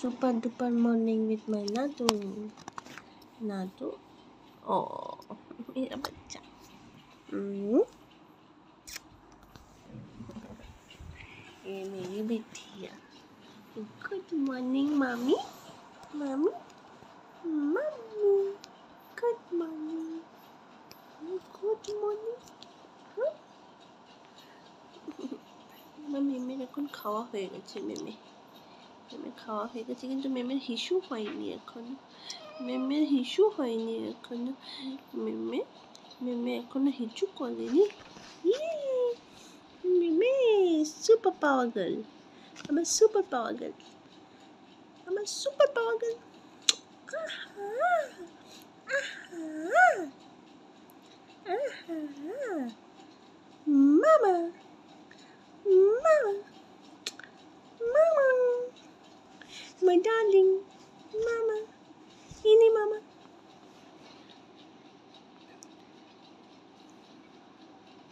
super duper morning with my नातू नातू ओ मेरा बच्चा ये मेरी बेटी है गुड मॉर्निंग मामी मामी मामी गुड मॉर्निंग गुड मॉर्निंग মেমের এখন খাওয়া হয়ে গেছে মেমের খাওয়া হয়ে গেছে কিন্তু মেমের হিসু হয়নি এখন মেমে এখনো হিচু করেনি মেমে সুপার পাওয়ার গার্ল আমার সুপার পাওয়ার গার্ল মামা my darling